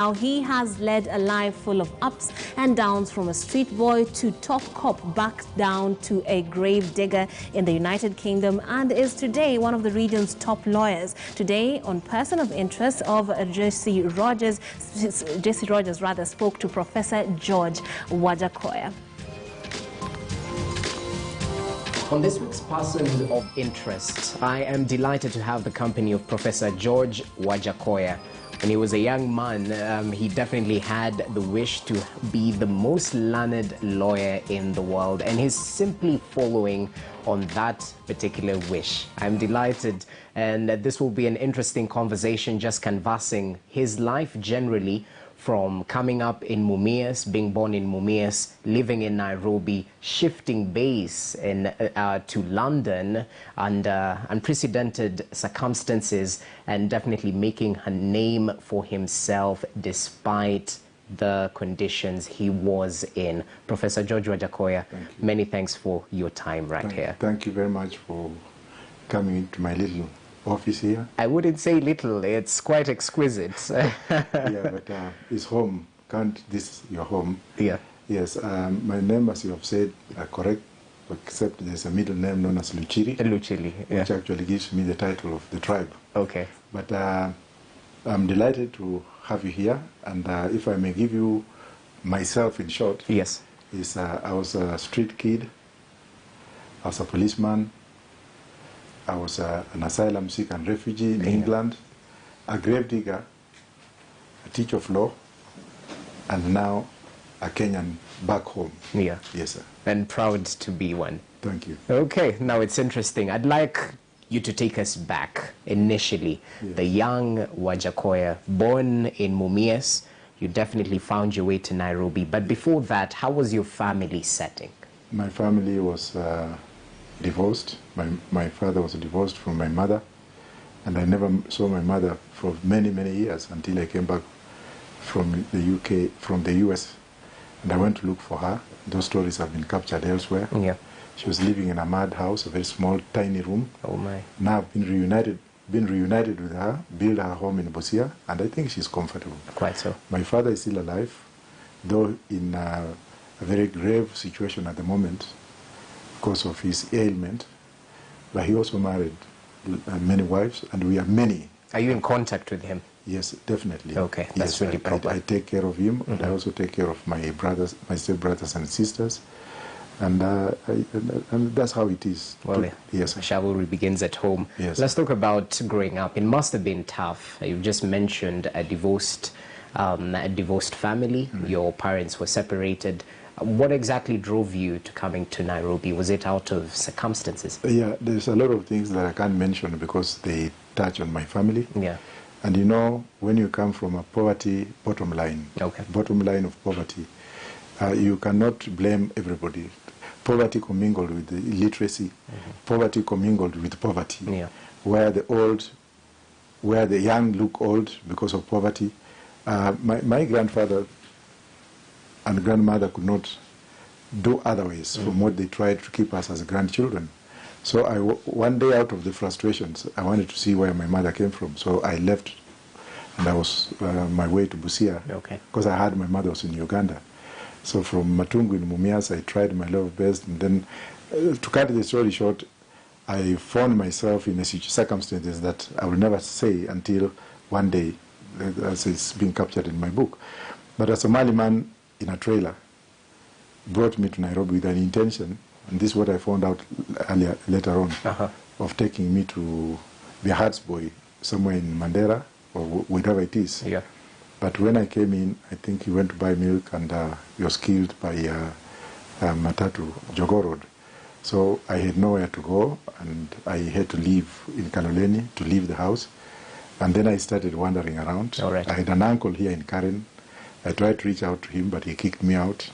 Now, he has led a life full of ups and downs, from a street boy to top cop, back down to a grave digger in the United Kingdom, and is today one of the region's top lawyers. Today, on Person of Interest of Jesse Rogers spoke to Professor George Wajackoyah. On this week's Person of Interest, I am delighted to have the company of Professor George Wajackoyah. When he was a young man, he definitely had the wish to be the most learned lawyer in the world, and he's simply following on that particular wish. I'm delighted, and this will be an interesting conversation, just canvassing his life generally, from coming up in Mumias, being born in Mumias, living in Nairobi, shifting base to London under unprecedented circumstances, and definitely making a name for himself despite the conditions he was in. Professor George Wajackoyah, many thanks for your time here. Thank you very much for coming into my little office here. I wouldn't say little, it's quite exquisite. Yeah, but it's home. Can't this your home? Yeah. Yes, my name, as you have said, correct, except there's a middle name known as Luchiri. Luchiri, yeah. Which actually gives me the title of the tribe. Okay. But I'm delighted to have you here, and if I may give you myself in short. Yes. Is I was a street kid, I was a policeman, I was an asylum seeker and refugee in England, a grave digger, a teacher of law, and now a Kenyan back home. Yeah. Yes, sir. And proud to be one. Thank you. Okay, now it's interesting. I'd like you to take us back initially. Yes. The young Wajackoyah, born in Mumias, you definitely found your way to Nairobi. But before that, how was your family setting? My family was divorced. My father was divorced from my mother, and I never saw my mother for many, many years until I came back from the UK, from the US, and I went to look for her. Those stories have been captured elsewhere. Yeah. She was living in a mud house, a very small, tiny room. Oh my. Now I've been reunited with her, built her home in Busia, and I think she's comfortable. Quite so. My father is still alive, though in a very grave situation at the moment because of his ailment, but he also married many wives, and we are many. Are you in contact with him? Yes, definitely. Okay, that's really proper. I take care of him, and I also take care of my brothers, my step-brothers and sisters, and that's how it is. Well, yes. Chivalry begins at home. Yes. Let's talk about growing up. It must have been tough. You've just mentioned a divorced family. Your parents were separated. What exactly drove you to coming to Nairobi? Was it out of circumstances? Yeah, there's a lot of things that I can't mention because they touch on my family. Yeah. And you know, when you come from a poverty bottom line, bottom line of poverty, you cannot blame everybody. Poverty commingled with the illiteracy, poverty commingled with poverty, where the young look old because of poverty. My grandfather and grandmother could not do otherwise from what they tried to keep us as grandchildren. So one day, out of the frustrations, I wanted to see where my mother came from. So I left, and I was my way to Busia, because I heard my mother was in Uganda. So from Matungu in Mumias, I tried my level best, and then, to cut the story short, I found myself in circumstances that I will never say until one day, as it's being captured in my book. But a Somali man in a trailer brought me to Nairobi with an intention, and this is what I found out later on, of taking me to be a Hearts boy somewhere in Mandera or wherever it is. Yeah. But when I came in, I think he went to buy milk, and he was killed by Matatu, Jogoo Road. So I had nowhere to go, and I had to leave in Kaloleni, to leave the house. And then I started wandering around. All right. I had an uncle here in Karen. I tried to reach out to him, but he kicked me out,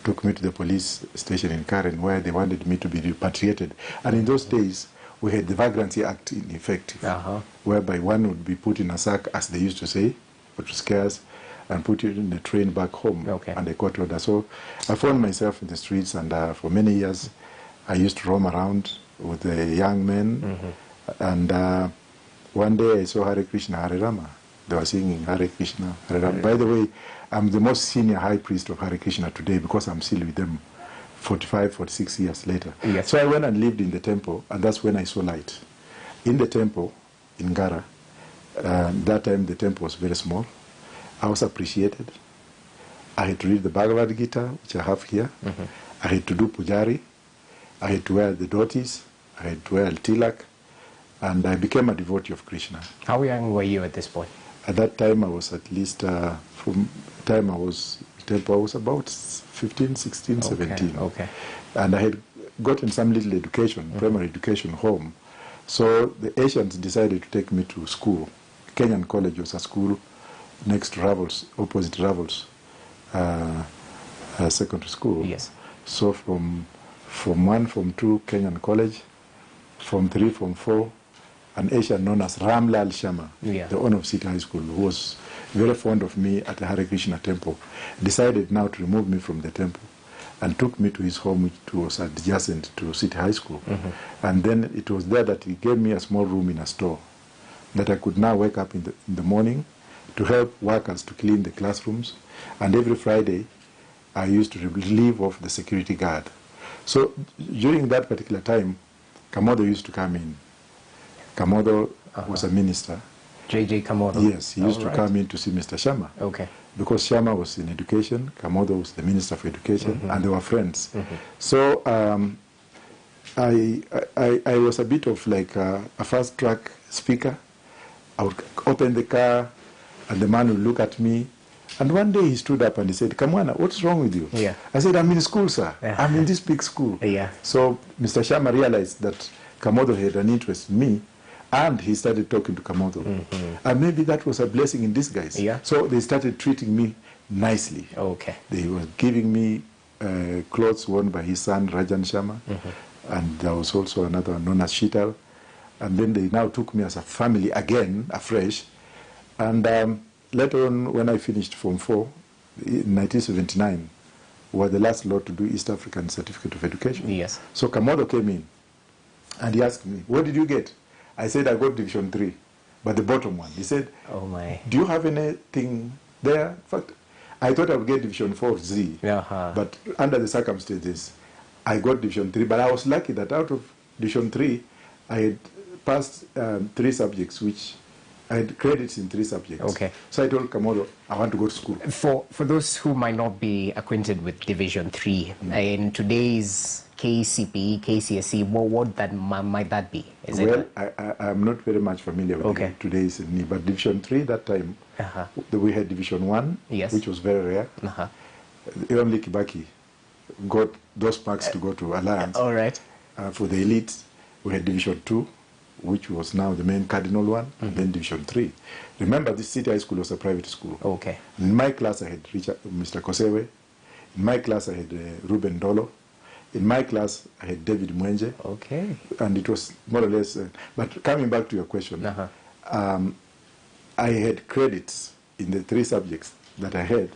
took me to the police station in Karen, where they wanted me to be repatriated. And in those days, we had the Vagrancy Act in effect, whereby one would be put in a sack, as they used to say, but scarce, and put it in the train back home, and a court order. So I found myself in the streets, and for many years, I used to roam around with the young men, and one day I saw Hare Krishna, Hare Rama, They were singing Hare Krishna, Hare Ram. By the way, I'm the most senior high priest of Hare Krishna today because I'm still with them 45, 46 years later. Yes. So I went and lived in the temple, and that's when I saw light. In the temple, in Gara, that time the temple was very small. I was appreciated. I had to read the Bhagavad Gita, which I have here. I had to do pujari. I had to wear the dhotis. I had to wear tilak. And I became a devotee of Krishna. How young were you at this point? At that time, I was at least, from the time I was in temple, I was about 15, 16, 17. Okay. And I had gotten some little education, primary education home. So the Asians decided to take me to school. Kenyan College was a school next to Ravels, opposite Ravels secondary school. Yes. So from 1, from 2, Kenyan College, from 3, from 4, an Asian known as Ramlal Sharma, the owner of City High School, who was very fond of me at the Hare Krishna temple, decided now to remove me from the temple and took me to his home, which was adjacent to City High School. And then it was there that he gave me a small room in a store that I could now wake up in the morning to help workers to clean the classrooms. And every Friday, I used to relieve off the security guard. So during that particular time, Kamodo used to come in. Kamodo was a minister. J.J. Kamodo? Yes, he used to come in to see Mr. Sharma. Okay. Because Sharma was in education, Kamodo was the minister for education, and they were friends. So I was a bit of like a fast-track speaker. I would open the car, and the man would look at me. And one day he stood up and he said, Kamwana, what's wrong with you? Yeah. I said, I'm in school, sir. I'm in this big school. Yeah. So Mr. Sharma realized that Kamodo had an interest in me, and he started talking to Kamodo. And maybe that was a blessing in disguise. Yeah. So they started treating me nicely. Okay. They were giving me clothes worn by his son, Rajan Sharma. And there was also another known as Shital. And then they now took me as a family again, afresh. And later on, when I finished Form 4, in 1979, we were the last lot to do East African Certificate of Education. Yes. So Kamodo came in, and he asked me, what did you get? I said, I got Division 3, but the bottom one. He said, oh my. Do you have anything there? In fact, I thought I would get Division 4Z, but under the circumstances, I got Division 3. But I was lucky that out of Division 3, I had passed 3 subjects, which I had credits in 3 subjects. Okay. So I told Kamodo, I want to go to school. For those who might not be acquainted with Division 3, in today's KCPE, KCSE, what that might that be? Well, I'm not very much familiar with today's NE, but Division 3 that time, we had Division 1, which was very rare. Only Kibaki got those marks to go to Alliance. All right. For the elite, we had Division 2, which was now the main cardinal one, and then Division 3. Remember, this City High School was a private school. Okay. In my class, I had Mr. Kosewe. In my class, I had Ruben Dolo. In my class, I had David Mwenje. Okay. And it was more or less... but coming back to your question, I had credits in the 3 subjects that I had.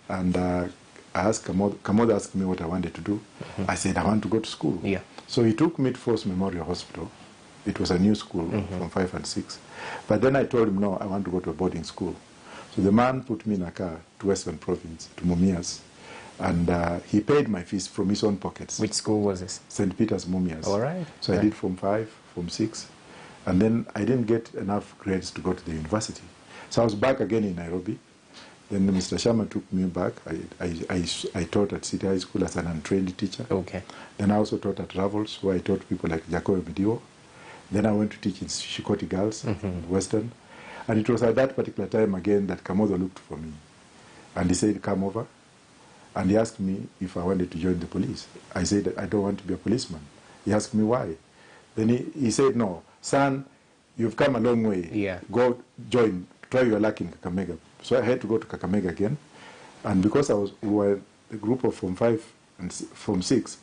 And I asked Kamodo asked me what I wanted to do. I said, I want to go to school. Yeah. So he took me to Force Memorial Hospital. It was a new school from 5 and 6. But then I told him, no, I want to go to a boarding school. So the man put me in a car to Western Province, to Mumias. And he paid my fees from his own pockets. Which school was this? St. Peter's, Mumias. All right. So I did Form 5, Form 6. And then I didn't get enough grades to go to the university. So I was back again in Nairobi. Then Mr. Sharma took me back. I taught at City High School as an untrained teacher. Okay. Then I also taught at Ravels, where I taught people like Jacob Mediwo. Then I went to teach in Shikoti Girls, Western. And it was at that particular time again that Kamodo looked for me. And he said, come over. And he asked me if I wanted to join the police. I said, I don't want to be a policeman. He asked me why. Then he said, no, son, you've come a long way. Yeah. Go join, try your luck in Kakamega. So I had to go to Kakamega again. And because we were a group of Form 5 and Form 6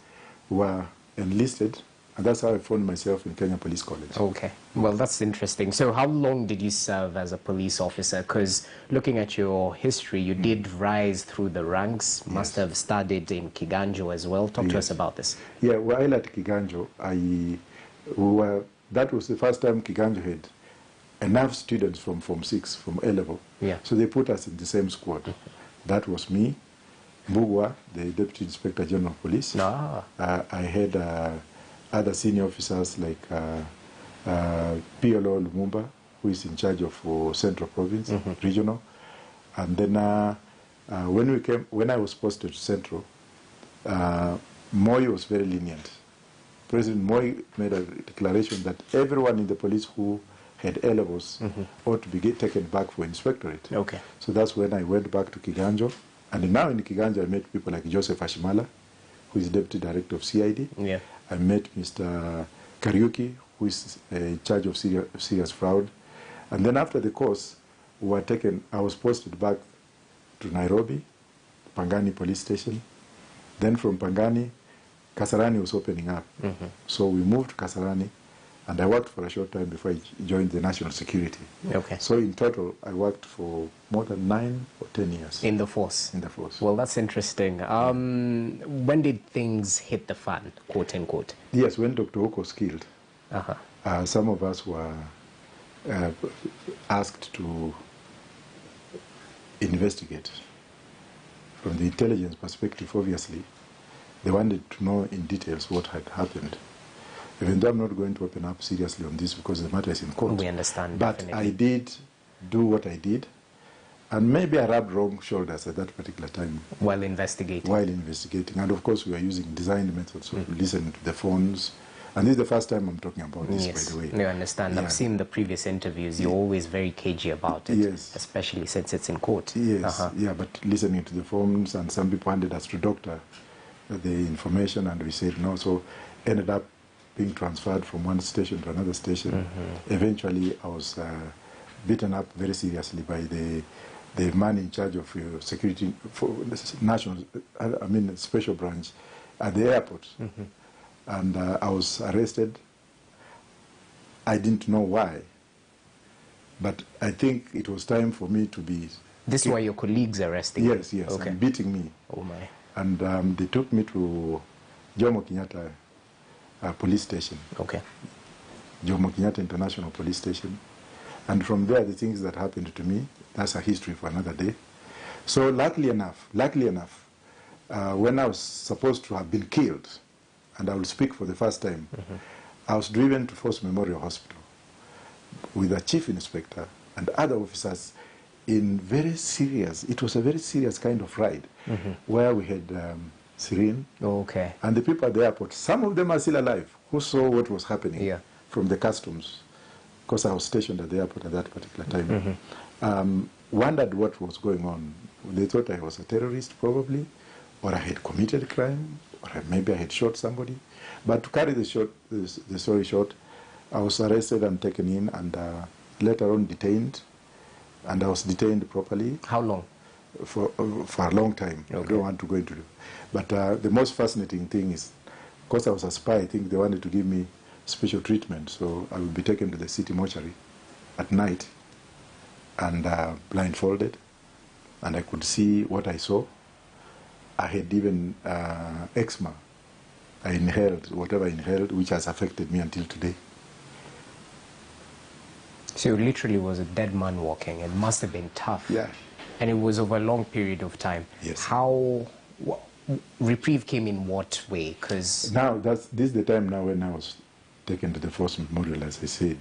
who were enlisted, and that's how I found myself in Kenya Police College. Okay. Well, that's interesting. So how long did you serve as a police officer? Because looking at your history, you did rise through the ranks, must have studied in Kiganjo as well. Talk to us about this. Yeah, while at Kiganjo, that was the first time Kiganjo had enough students from Form 6, from A-level. Yeah. So they put us in the same squad. That was me, Mbugwa, the Deputy Inspector General of Police. Ah. I had other senior officers like PLO Lumumba, who is in charge of Central Province, regional. And then when I was posted to Central, Moi was very lenient. President Moi made a declaration that everyone in the police who had A-levels ought to be taken back for inspectorate. Okay. So that's when I went back to Kiganjo. And now in Kiganjo, I met people like Joseph Ashimala, who is Deputy Director of CID. Yeah. I met Mr. Kariuki, who is in charge of serious fraud. And then after the course, I was posted back to Nairobi, Pangani police station. Then from Pangani, Kasarani was opening up. So we moved to Kasarani, and I worked for a short time before I joined the national security. Okay. So in total, I worked for more than 9 or 10 years. In the force? In the force. Well, that's interesting. When did things hit the fan, quote unquote? Yes, when Dr. Oko was killed, some of us were asked to investigate. From the intelligence perspective, obviously, they wanted to know in details what had happened. Even though I'm not going to open up seriously on this because the matter is in court. We understand, but definitely. I did do what I did, and maybe I rubbed wrong shoulders at that particular time. While investigating? While investigating. And of course, we are using designed methods of listening to the phones. And this is the first time I'm talking about this, yes. by the way. I understand. Yeah. I've seen the previous interviews. You're always very cagey about it. Yes. Especially since it's in court. Yes. Yeah, but listening to the phones, and some people handed us to doctor the information, and we said no. So ended up being transferred from one station to another station. Eventually, I was beaten up very seriously by the man in charge of security for national, special branch at the airport. And I was arrested. I didn't know why, but I think it was time for me to be... This were your colleagues arresting you? Yes, okay. And beating me. Oh my. And they took me to Jomo Kenyatta police station. Okay. Jomo Kenyatta International Police Station. And from there, the things that happened to me, that's a history for another day. So luckily enough, when I was supposed to have been killed, and I will speak for the first time, I was driven to Force Memorial Hospital with a chief inspector and other officers in it was a very serious kind of ride, where we had Serene, and the people at the airport, some of them are still alive, who saw what was happening from the customs, because I was stationed at the airport at that particular time, wondered what was going on. They thought I was a terrorist, probably, or I had committed a crime, or maybe I had shot somebody. But to carry the story short, I was arrested and taken in, and later on detained, and I was detained properly. How long? For a long time. I don't want to go into it. But the most fascinating thing is, because I was a spy, I think they wanted to give me special treatment, so I would be taken to the city mortuary at night and blindfolded, and I could see what I saw. I had even eczema. I inhaled whatever I inhaled, which has affected me until today. So it literally was a dead man walking. It must have been tough. Yeah. And it was over a long period of time. Yes. Reprieve came in what way? Because now this is the time now when I was taken to the Force Memorial, as I said,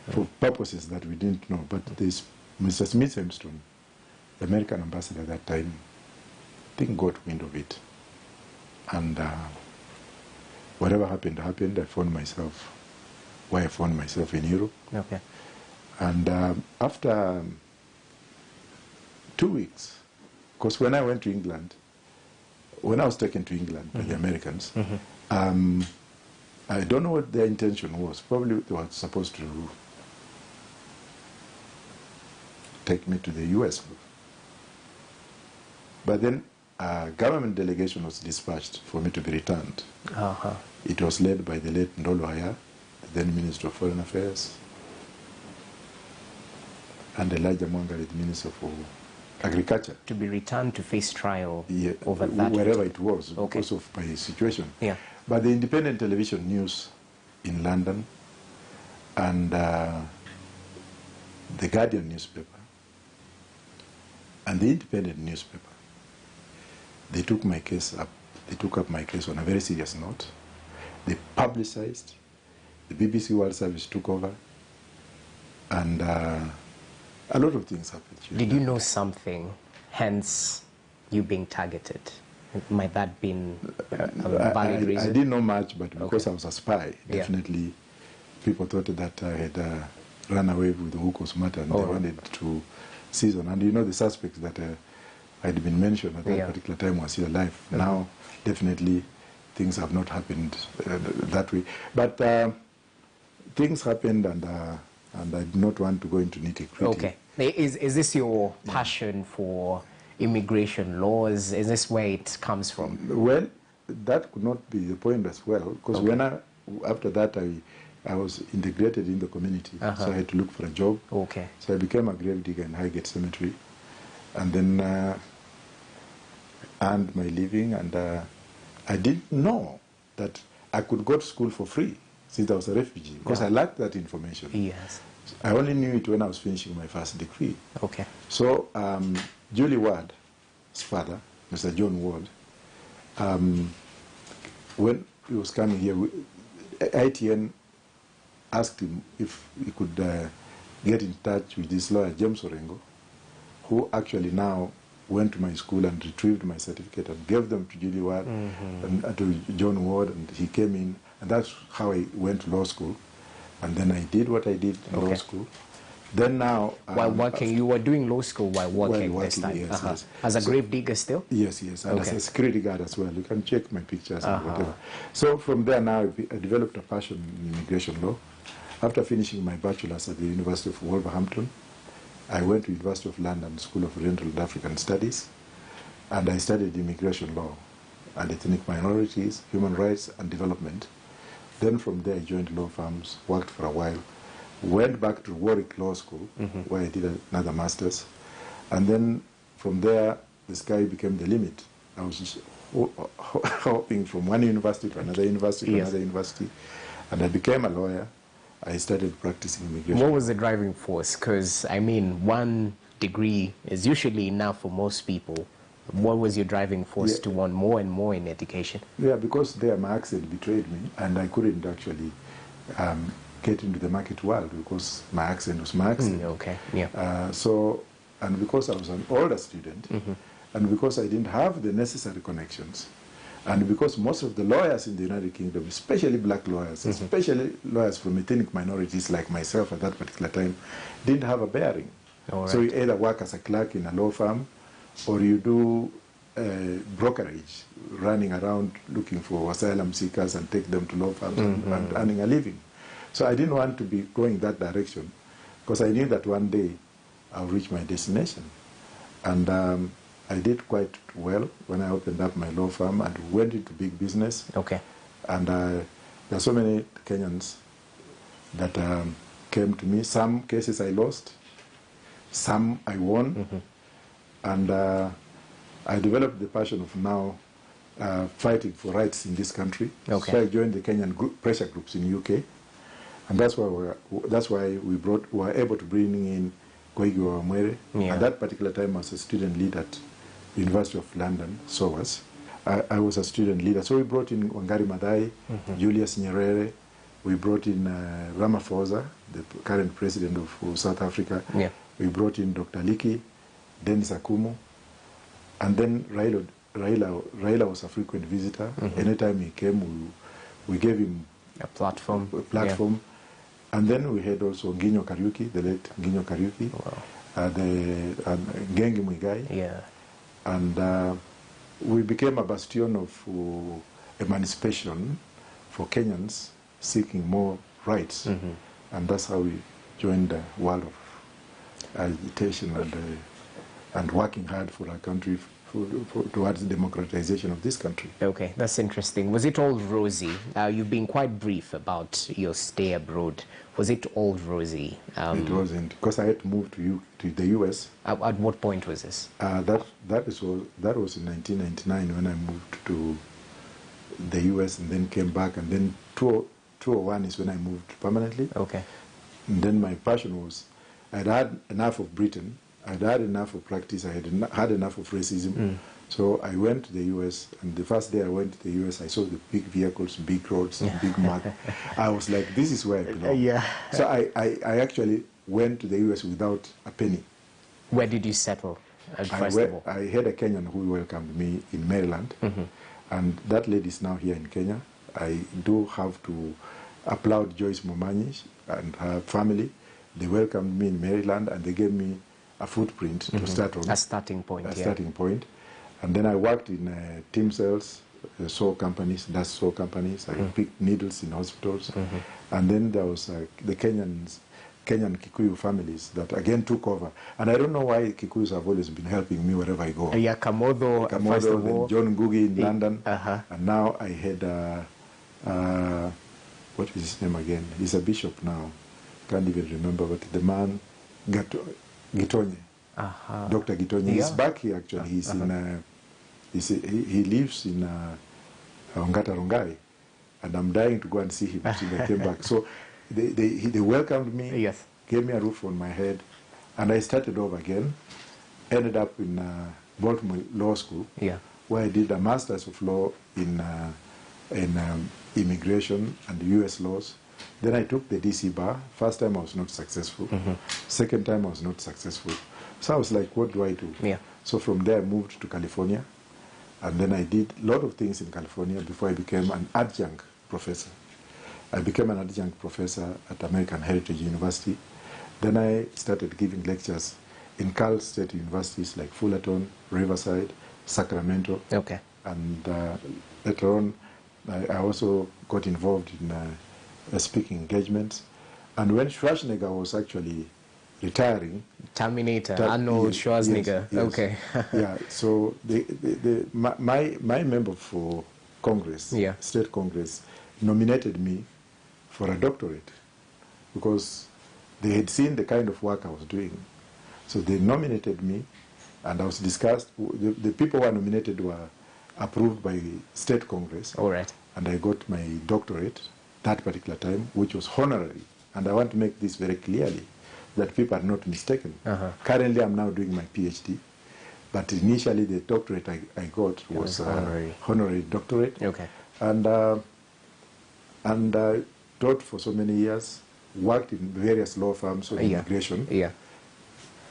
for purposes that we didn't know. But this Mr. Smith-Hemstone, the American ambassador at that time, I think got wind of it, and whatever happened. I found myself where I found myself in Europe. Okay. And after 2 weeks, because when I went to England, when I was taken to England by the Americans, I don't know what their intention was. Probably they were supposed to take me to the US. But then a government delegation was dispatched for me to be returned. It was led by the late Ndolo Aya, the then Minister of Foreign Affairs, and Elijah Mwangari, the Minister for Agriculture. To be returned to face trial over that? Wherever it was, because of my situation. Yeah. But the independent television news in London and the Guardian newspaper, and the Independent newspaper. They took my case up. They took up my case on a very serious note. They publicized. The BBC World Service took over, and a lot of things happened. Did you know something, hence you being targeted? Might that have been a valid reason? I didn't know much, but because I was a spy, definitely people thought that I had run away with the Wukos matter, and they wanted to seize on. And you know, the suspects that had been mentioned at that particular time were still alive. Now, definitely, things have not happened that way. But things happened, and I do not want to go into nitty-gritty. Okay. Is this your passion for immigration laws? Is this where it comes from? Well, that could not be the point as well, because when after that I was integrated in the community, so I had to look for a job. Okay. So I became a grave digger in Highgate Cemetery, and then earned my living, and I didn't know that I could go to school for free since I was a refugee, because I lacked that information. Yes. I only knew it when I was finishing my first degree. Okay. So Julie Ward's father, Mr. John Ward, when he was coming here, ITN asked him if he could get in touch with this lawyer, James Orengo, who actually now went to my school and retrieved my certificate and gave them to Julie Ward and to John Ward, and he came in, and that's how I went to law school. And then I did what I did in law school. Then now... while working, you were doing law school while working this time? Yes, yes. As a grave digger still? Yes, yes, and as a security guard as well. You can check my pictures and whatever. So from there now, I developed a passion in immigration law. After finishing my bachelor's at the University of Wolverhampton, I went to University of London School of Oriental and African Studies, and I studied immigration law and ethnic minorities, human rights, and development. Then from there I joined law firms, worked for a while, went back to Warwick Law School, where I did another master's, and then from there the sky became the limit. I was just hopping from one university to another university to another university, and I became a lawyer. I started practicing immigration. What was the driving force? Because, I mean, one degree is usually enough for most people. What was your driving force to want more and more in education? Yeah, because there my accent betrayed me, and I couldn't actually get into the market world because my accent was my accent. So, and because I was an older student, and because I didn't have the necessary connections, and because most of the lawyers in the United Kingdom, especially black lawyers, especially lawyers from ethnic minorities like myself at that particular time, didn't have a bearing. So you either work as a clerk in a law firm, or you do brokerage, running around looking for asylum seekers and take them to law firms and earning a living. So I didn't want to be going that direction, because I knew that one day I'll reach my destination. And I did quite well when I opened up my law firm and went into big business. And there are so many Kenyans that came to me. Some cases I lost, some I won. And I developed the passion of now fighting for rights in this country. So I joined the Kenyan pressure groups in UK, and that's why we were able to bring in Koigi Wamwere. At that particular time, I was a student leader at the University of London, SOAS. I was a student leader, so we brought in Wangari Maathai, Julius Nyerere. We brought in Ramaphosa, the current president of South Africa. We brought in Dr. Liki, Dennis Akumu, and then Raila was a frequent visitor. Anytime he came, we gave him a platform. And then we had also Nginyo Kariuki, the late Nginyo Kariuki, the Ngengi Muigai, and we became a bastion of emancipation for Kenyans seeking more rights, and that's how we joined the world of agitation and working hard for our country, towards the democratization of this country. Okay, that's interesting. Was it all rosy? You've been quite brief about your stay abroad. Was it all rosy? It wasn't, because I had to move to the US. At what point was this? That was in 1999 when I moved to the US and then came back, and then 2001 is when I moved permanently. Okay. And then my passion was I'd had enough of Britain, I'd had enough of practice, I had enough of racism. So I went to the US, and the first day I went to the US, I saw the big vehicles, big roads, big mud. I was like, this is where I belong. So I actually went to the US without a penny. Where did you settle? I had a Kenyan who welcomed me in Maryland, and that lady is now here in Kenya. I do have to applaud Joyce Momanyi and her family. They welcomed me in Maryland, and they gave me a footprint to start on. A starting point. A starting point. And then I worked in team cells, sew companies, dust sew companies. I picked needles in hospitals. And then there was the Kenyan Kikuyu families that again took over. And I don't know why Kikuyus have always been helping me wherever I go. Yeah, Kamodo first of all. John Ngugi in London. And now I had, what is his name again? He's a bishop now. Can't even remember, but the man, Gitonye. Dr. Gitonye. He's back here actually. He's in, he lives in Ongata Rongai. And I'm dying to go and see him until I came back. So they welcomed me, gave me a roof on my head, and I started over again. Ended up in Baltimore Law School, where I did a Master's of Law in immigration and U.S. laws. Then I took the DC bar. First time I was not successful. Second time I was not successful. So I was like, what do I do? So from there I moved to California, and then I did a lot of things in California before I became an adjunct professor. I became an adjunct professor at American Heritage University. Then I started giving lectures in Cal State universities like Fullerton, Riverside, Sacramento. And later on, I also got involved in speaking engagements. And when Schwarzenegger was actually retiring, Terminator, Arnold Schwarzenegger. So my member for Congress, State Congress, nominated me for a doctorate because they had seen the kind of work I was doing. So they nominated me, and I was discussed. The people who were nominated were approved by State Congress. And I got my doctorate that particular time, which was honorary. And I want to make this very clearly, that people are not mistaken. Currently, I'm now doing my PhD. But initially, the doctorate I got was honorary doctorate. And I taught for so many years, worked in various law firms on immigration.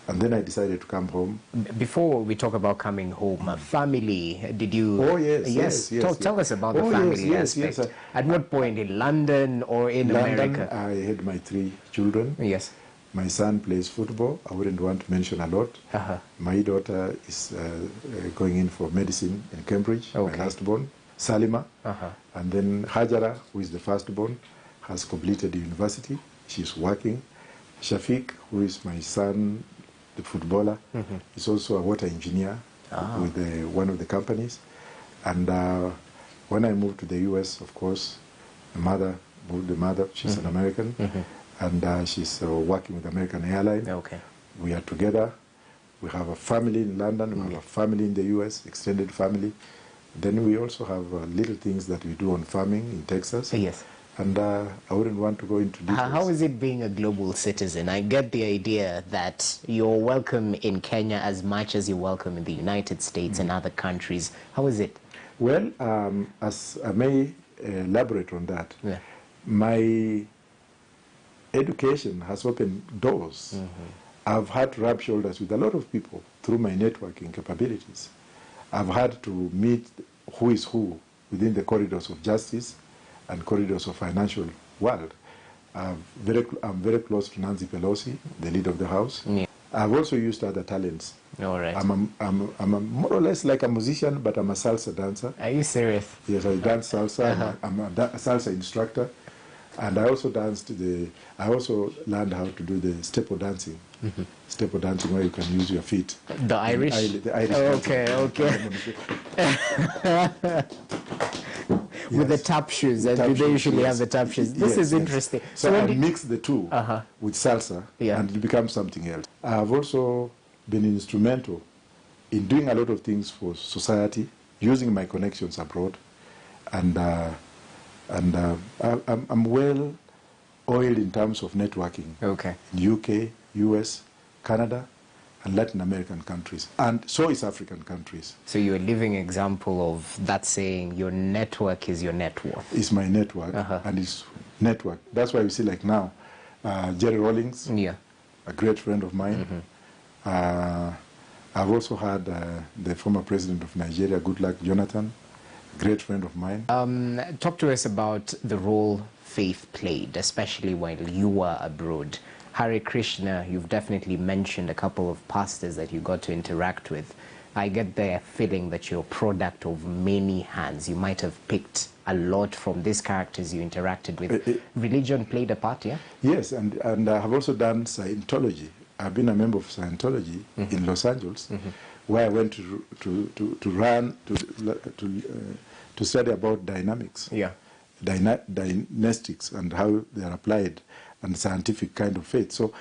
And then I decided to come home. Before we talk about coming home, family, did you... Oh, yes. Tell us about the family aspect. At what point, in London or in America? I had my 3 children. My son plays football. I wouldn't want to mention a lot. My daughter is going in for medicine in Cambridge, my last born. Salima. And then Hajara, who is the firstborn, has completed the university. She's working. Shafiq, who is my son, the footballer, is also a water engineer with one of the companies. And when I moved to the US, of course, the mother, she's an American, and she's working with American Airlines. We are together. We have a family in London, we have a family in the US, extended family. Then we also have little things that we do on farming in Texas. And I wouldn't want to go into details. How is it being a global citizen? I get the idea that you're welcome in Kenya as much as you're welcome in the United States and other countries. How is it? Well, as I may elaborate on that, my education has opened doors. I've had to rub shoulders with a lot of people through my networking capabilities. I've had to meet who is who within the corridors of justice and corridors of financial world. I'm very close to Nancy Pelosi, the leader of the House. I've also used other talents. I'm more or less like a musician, but I'm a salsa dancer. Are you serious? Yes, I dance salsa. I'm a salsa instructor. And I also I also learned how to do the staple dancing. Staple dancing where you can use your feet. The Irish? The Irish With the tap shoes, and they usually have the tap shoes. This is interesting. So I mix the two with salsa, and it becomes something else. I've also been instrumental in doing a lot of things for society, using my connections abroad, and I'm well oiled in terms of networking. Okay. In UK, US, Canada, and Latin American countries. And so is African countries. So you're a living example of that saying, your network is your net worth. It's my network, and it's network. That's why we see like now, Jerry Rawlings, a great friend of mine. I've also had the former president of Nigeria, Goodluck Jonathan, a great friend of mine. Talk to us about the role faith played, especially while you were abroad. Hare Krishna, you've definitely mentioned a couple of pastors that you got to interact with. I get the feeling that you're a product of many hands. You might have picked a lot from these characters you interacted with. Religion played a part, yeah? Yes, and I have also done Scientology. I've been a member of Scientology in Los Angeles, where I went to study about dynamics, dynastics, and how they are applied, and scientific kind of faith. So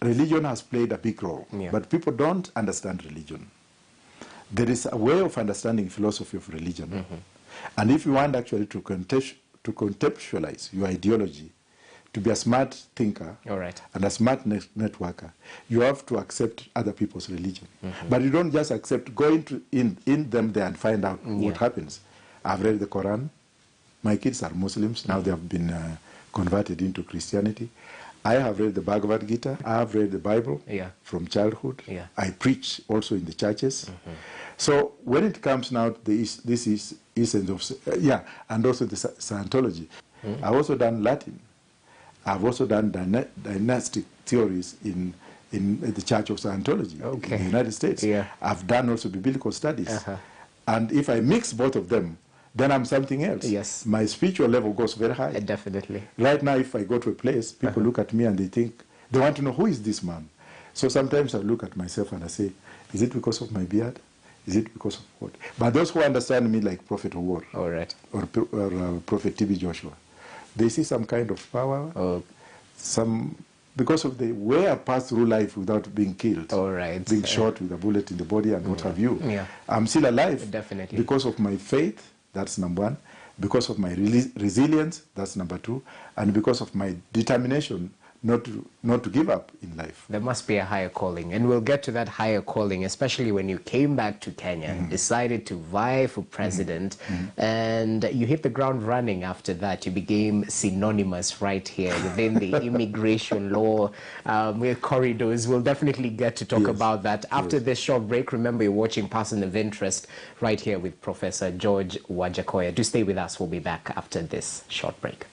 religion has played a big role, but people don't understand religion. There is a way of understanding philosophy of religion, and if you want actually to contextualize your ideology, to be a smart thinker and a smart networker, you have to accept other people's religion. But you don't just accept, go in them there and find out what happens. I've read the Quran. My kids are Muslims. Now they have been converted into Christianity. I have read the Bhagavad Gita. I have read the Bible from childhood. I preach also in the churches. So when it comes now to this is essence of, and also the Scientology. I've also done Latin. I've also done dynastic theories in the Church of Scientology in the United States. I've done also biblical studies. And if I mix both of them, then I'm something else. Yes. My spiritual level goes very high. Definitely. Right now, if I go to a place, people look at me and they want to know, who is this man? So sometimes I look at myself and I say, is it because of my beard? Is it because of what? But those who understand me like Prophet Owor or Prophet T.B. Joshua, they see some kind of power, because of the way I passed through life without being killed, being shot with a bullet in the body and what have you. I'm still alive because of my faith, that's number one, because of my resilience, that's number two, and because of my determination not to give up in life. There must be a higher calling, and we'll get to that higher calling, especially when you came back to Kenya and decided to vie for president, and you hit the ground running after that. You became synonymous right here within the immigration law with corridors. We'll definitely get to talk about that after this short break. Remember, you're watching Person of Interest right here with Professor George Wajackoyah. Do stay with us. We'll be back after this short break.